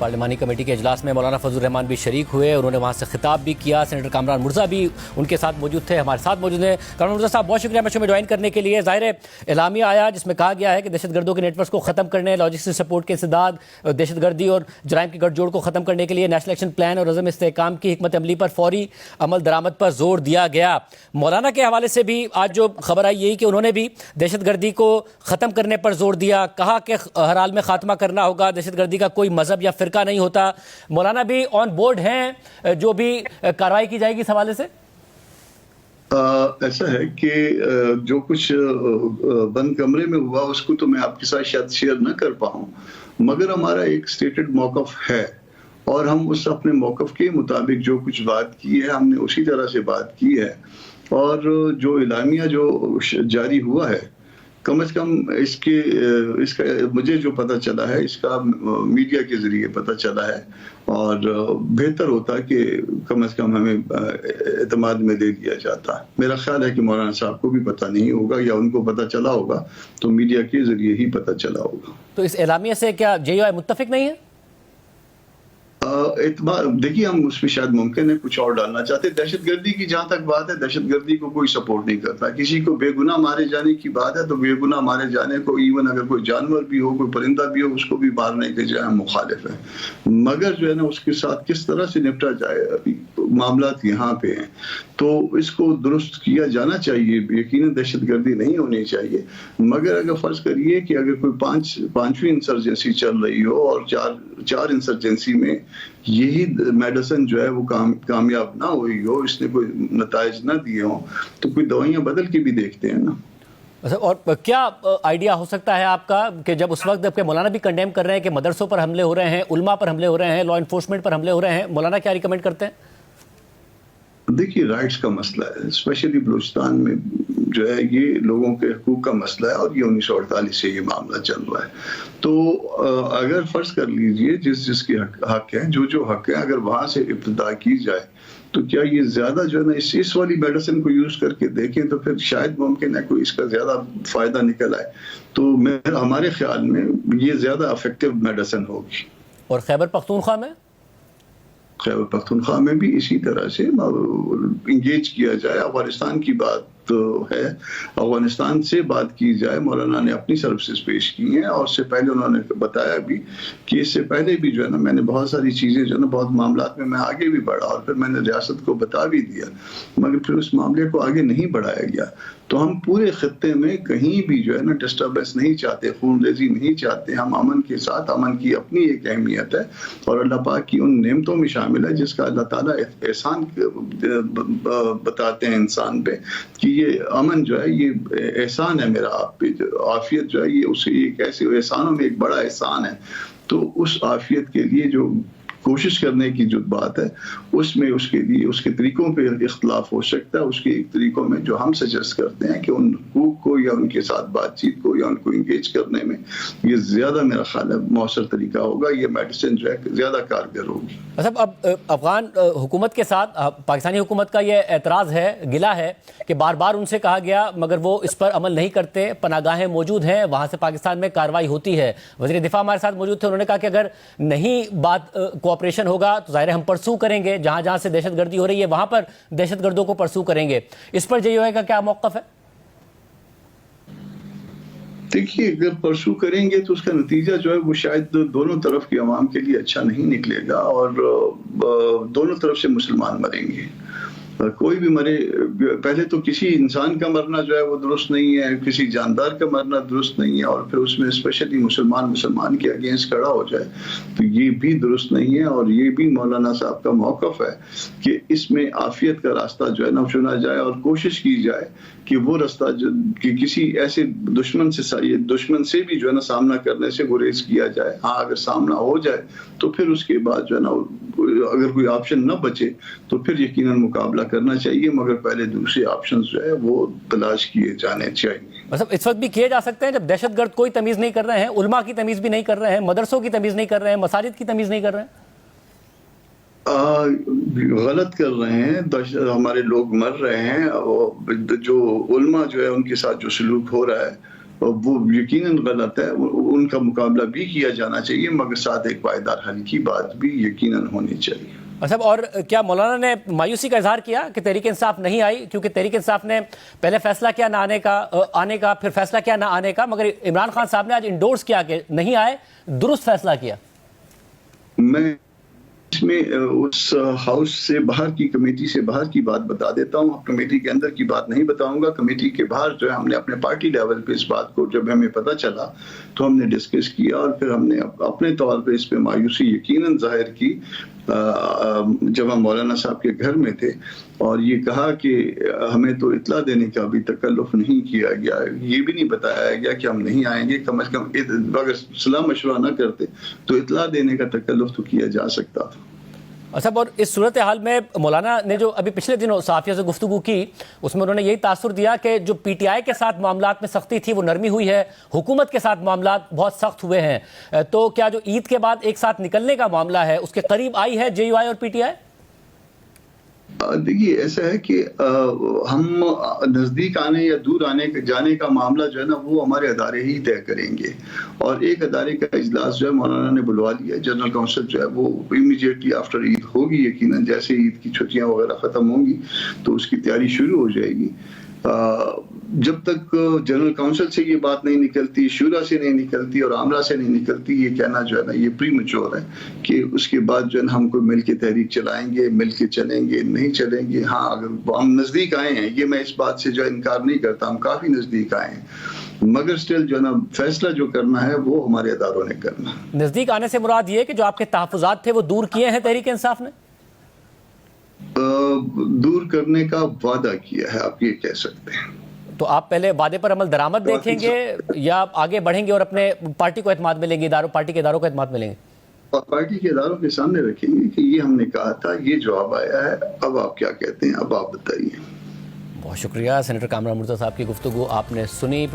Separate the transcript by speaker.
Speaker 1: پارلیمانی کمیٹی کے اجلاس میں مولانا فضل الرحمان بھی شریک ہوئے، انہوں نے وہاں سے خطاب بھی کیا۔ سینیٹر کامران مرزا بھی ان کے ساتھ موجود تھے، ہمارے ساتھ موجود ہیں۔ کامران مرزا صاحب بہت شکریہ شو میں جوائن کرنے کے لیے۔ ظاہر ہے اعلامیہ آیا جس میں کہا گیا ہے کہ دہشت گردوں کے نیٹ ورکس کو ختم کرنے، لاجسٹک سپورٹ کے انسداد، دہشت گردی اور جرائم کے گٹھ جوڑ کو ختم کرنے کے لیے نیشنل ایکشن پلان اور عزم استحکام کی حکمت عملی پر فوری عمل درآمد پر زور دیا گیا۔ مولانا کے حوالے سے بھی آج جو خبر آئی یہی کہ انہوں نے بھی دہشت گردی کو ختم کرنے پر زور دیا، کہا کہ ہر حال میں خاتمہ کرنا ہوگا، دہشت گردی کا کوئی مذہب یا فرقہ نہیں ہوتا۔ مولانا بھی آن بورڈ ہیں جو بھی کارروائی کی جائے گی اس حوالے سے؟
Speaker 2: ایسا ہے کہ جو کچھ بند کمرے میں ہوا اس کو تو میں آپ کے ساتھ شاید شیئر نہ کر پاؤں، مگر ہمارا ایک سٹیٹڈ موقف ہے اور ہم اس اپنے موقف کے مطابق جو کچھ بات کی ہے ہم نے اسی طرح سے بات کی ہے، اور جو اعلامیہ جو جاری ہوا ہے کم از کم اس کا مجھے جو پتہ چلا ہے اس کا میڈیا کے ذریعے پتہ چلا ہے، اور بہتر ہوتا کہ کم از کم ہمیں اعتماد میں لے لیا جاتا۔ میرا خیال ہے کہ مولانا صاحب کو بھی پتہ نہیں ہوگا، یا ان کو پتہ چلا ہوگا تو میڈیا کے ذریعے ہی پتہ چلا ہوگا۔
Speaker 1: تو اس اعلامیہ سے کیا جے یو آئی متفق نہیں ہے؟
Speaker 2: اعتبار دیکھیے، ہم اس میں شاید ممکن ہے کچھ اور ڈالنا چاہتے ہیں۔ دہشت گردی کی جہاں تک بات ہے، دہشت گردی کو کوئی سپورٹ نہیں کرتا۔ کسی کو بے گناہ مارے جانے کی بات ہے تو بے گناہ مارے جانے کو، ایون اگر کوئی جانور بھی ہو، کوئی پرندہ بھی ہو، اس کو بھی مارنے کے جو ہے مخالف ہے، مگر جو ہے نا اس کے ساتھ کس طرح سے نپٹا جائے، ابھی معاملات یہاں پہ ہیں تو اس کو درست کیا جانا چاہیے۔ یقیناً دہشت گردی نہیں ہونی چاہیے، مگر اگر فرض کریے کہ اگر کوئی پانچویں انسرجنسی چل رہی ہو اور چار انسرجنسی میں یہی میڈیسن جو ہے وہ کامیاب نہ ہوئی ہو، اس نے کوئی نتائج نہ دیے ہوں، تو کوئی دوائیاں بدل کے بھی دیکھتے ہیں نا۔
Speaker 1: اور کیا آئیڈیا ہو سکتا ہے آپ کا کہ جب اس وقت کہ مولانا بھی کنڈیم کر رہے ہیں کہ مدرسوں پر حملے ہو رہے ہیں، علماء پر حملے ہو رہے ہیں، لا انفورسمنٹ پر حملے ہو رہے ہیں، مولانا کیا ریکمینڈ کرتے ہیں؟
Speaker 2: دیکھیے، رائٹس کا مسئلہ ہے، اسپیشلی بلوچستان میں جو ہے یہ لوگوں کے حقوق کا مسئلہ ہے، اور یہ 1948 سے یہ معاملہ چل رہا ہے۔ تو اگر فرض کر لیجئے جس کے حق ہیں، جو حق ہیں، اگر وہاں سے ابتدا کی جائے تو کیا یہ زیادہ جو ہے نا اس والی میڈیسن کو یوز کر کے دیکھیں تو پھر شاید ممکن ہے کوئی اس کا زیادہ فائدہ نکل آئے، تو ہمارے خیال میں یہ زیادہ افیکٹو میڈیسن ہوگی۔
Speaker 1: اور خیبر پختونخوا میں؟
Speaker 2: خیبر پختونخوا میں بھی اسی طرح سے انگیج کیا جائے۔ افغانستان کی بات ہے، افغانستان سے بات کی جائے۔ مولانا نے اپنی سروسز پیش کی ہیں، اور اس سے پہلے انہوں نے بتایا بھی کہ اس سے پہلے بھی جو ہے نا میں نے بہت ساری چیزیں جو ہے نا بہت معاملات میں آگے بھی بڑھا، اور پھر میں نے ریاست کو بتا بھی دیا، مگر پھر اس معاملے کو آگے نہیں بڑھایا گیا۔ تو ہم پورے خطے میں کہیں بھی جو ہے نا ڈسٹربنس نہیں چاہتے، خون ریزی نہیں چاہتے، ہم امن کے ساتھ، امن کی اپنی ایک احمیت ہے، اور اللہ پاک کی ان نعمتوں میں شامل ہے جس کا اللہ تعالیٰ احسان بتاتے ہیں انسان پہ، کہ یہ امن جو ہے یہ احسان ہے میرا آپ پہ، عافیت جو ہے یہ اسے ایک ایسے احسانوں میں ایک بڑا احسان ہے۔ تو اس عافیت کے لیے جو کوشش کرنے کی جو بات ہے اس میں اس کے لیے اس کے طریقوں پہ اختلاف ہو سکتا ہے، اس کے طریقوں میں جو ہم سجیسٹ کرتے ہیں کہ ان حقوق کو یا ان کے ساتھ بات چیت کو یا ان کو انگیج کرنے میں یہ زیادہ میرا خیال ہے مؤثر طریقہ ہوگا، یہ میڈیسن جو ہے زیادہ کارگر ہوگی۔
Speaker 1: اب افغان حکومت کے ساتھ پاکستانی حکومت کا یہ اعتراض ہے، گلہ ہے کہ بار بار ان سے کہا گیا مگر وہ اس پر عمل نہیں کرتے، پناہ گاہیں موجود ہیں، وہاں سے پاکستان میں کارروائی ہوتی ہے۔ وزیر دفاع ہمارے ساتھ موجود تھے، انہوں نے کہا کہ اگر نہیں بات کوآپریشن ہوگا تو ظاہر ہم پرسو کریں گے، جہاں جہاں سے دہشت گردی ہو رہی ہے وہاں پر دہشت گردوں کو پرسو کریں گے۔ اس پر جے یو آئی کا کیا موقف ہے؟
Speaker 2: دیکھیے، اگر پرسو کریں گے تو اس کا نتیجہ جو ہے وہ شاید دونوں طرف کے عوام کے لیے اچھا نہیں نکلے گا، اور دونوں طرف سے مسلمان مریں گے۔ کوئی بھی مرے، پہلے تو کسی انسان کا مرنا جو ہے وہ درست نہیں ہے، کسی جاندار کا مرنا درست نہیں ہے، اور پھر اس میں اسپیشلی مسلمان کے اگینسٹ کھڑا ہو جائے تو یہ بھی درست نہیں ہے۔ اور یہ بھی مولانا صاحب کا موقف ہے کہ اس میں عافیت کا راستہ جو ہے نا چنا جائے، اور کوشش کی جائے کہ وہ راستہ جو کہ کسی ایسے دشمن سے بھی جو ہے نا سامنا کرنے سے گریز کیا جائے۔ ہاں، اگر سامنا ہو جائے تو پھر اس کے بعد جو ہے نا اگر کوئی آپشن نہ بچے تو پھر یقیناً مقابلہ کرنا چاہیے، مگر پہلے دوسرے آپشنز جو ہے وہ تلاش کیے جانے چاہیے۔
Speaker 1: مطلب اس وقت بھی کیے جا سکتے ہیں جب دہشت گرد کوئی تمیز نہیں کر رہے ہیں، علماء کی تمیز بھی نہیں کر رہے ہیں، مدرسوں کی تمیز نہیں کر رہے ہیں، مساجد کی تمیز نہیں کر رہے ہیں؟
Speaker 2: غلط کر رہے ہیں، ہمارے لوگ مر رہے ہیں، جو علماء جو ہے ان کے ساتھ جو سلوک ہو رہا ہے وہ یقیناً غلط ہے۔ ان کا مقابلہ بھی کیا جانا چاہیے، مگر ساتھ ایک پائیدار حل کی بات بھی یقیناً ہونی چاہیے۔
Speaker 1: صاحب، اور کیا مولانا نے مایوسی کا اظہار کیا کہ تحریک انصاف نہیں آئی؟ کیونکہ تحریک انصاف نے پہلے فیصلہ کیا نہ آنے کا، پھر فیصلہ کیا نہ آنے کا، مگر عمران خان صاحب نے آج انڈورس کیا کہ نہیں آئے، درست فیصلہ کیا۔
Speaker 2: میں اس میں اس ہاؤس سے باہر کی، کمیٹی سے باہر کی بات بتا دیتا ہوں، کمیٹی کے اندر کی بات نہیں بتاؤں گا۔ کمیٹی کے باہر جو ہے ہم نے اپنے پارٹی لیول پہ اس بات کو جب ہمیں پتہ چلا تو ہم نے ڈسکس کیا، اور پھر ہم نے اپنے طور پہ اس پہ مایوسی یقیناً ظاہر کی جب ہم مولانا صاحب کے گھر میں تھے، اور یہ کہا کہ ہمیں تو اطلاع دینے کا بھی تکلف نہیں کیا گیا، یہ بھی نہیں بتایا گیا کہ ہم نہیں آئیں گے، کم از کم اگر صلاح مشورہ نہ کرتے تو اطلاع دینے کا تکلف تو کیا جا سکتا تھا۔
Speaker 1: صاحب، اور اس صورتحال میں مولانا نے جو ابھی پچھلے دنوں صحافیوں سے گفتگو کی، اس میں انہوں نے یہی تاثر دیا کہ جو پی ٹی آئی کے ساتھ معاملات میں سختی تھی وہ نرمی ہوئی ہے، حکومت کے ساتھ معاملات بہت سخت ہوئے ہیں، تو کیا جو عید کے بعد ایک ساتھ نکلنے کا معاملہ ہے اس کے قریب آئی ہے جے یو آئی اور پی ٹی آئی؟
Speaker 2: دیکھیے، ایسا ہے کہ ہم نزدیک آنے یا دور جانے کا معاملہ جو ہے نا وہ ہمارے ادارے ہی طے کریں گے، اور ایک ادارے کا اجلاس جو ہے مولانا نے بلوا لیا، جنرل کونسل جو ہے وہ امیڈیٹلی آفٹر عید ہوگی، یقیناً جیسے عید کی چھٹیاں وغیرہ ختم ہوں گی تو اس کی تیاری شروع ہو جائے گی۔ جب تک جنرل کونسل سے یہ بات نہیں نکلتی، شورا سے نہیں نکلتی اور آمرا سے نہیں نکلتی، یہ کہنا جو ہے نا یہ پری میچور ہے کہ اس کے بعد جو ہے نا ہم کوئی مل کے تحریک چلائیں گے، مل کے چلیں گے، نہیں چلیں گے۔ ہاں، اگر ہم نزدیک آئے ہیں، یہ میں اس بات سے جو انکار نہیں کرتا، ہم کافی نزدیک آئے ہیں، مگر سٹل جو ہے نا فیصلہ جو کرنا ہے وہ ہمارے اداروں نے کرنا ہے۔
Speaker 1: نزدیک آنے سے مراد یہ کہ جو آپ کے تحفظات تھے وہ دور کیے ہیں تحریک انصاف نے؟
Speaker 2: دور کرنے کا وعدہ کیا ہے، آپ یہ کہہ سکتے ہیں۔
Speaker 1: تو آپ پہلے وعدے پر عمل درآمد دیکھیں گے یا آگے بڑھیں گے اور اپنے پارٹی کو اعتماد میں لیں گے، پارٹی کے اداروں کو اعتماد میں لیں گے؟
Speaker 2: اور پارٹی کے اداروں کے سامنے رکھیں گے کہ یہ ہم نے کہا تھا، یہ جواب آیا ہے، اب آپ کیا کہتے ہیں، اب آپ بتائیے۔
Speaker 1: بہت شکریہ سینیٹر کامران مرزا صاحب کی گفتگو آپ نے سنی۔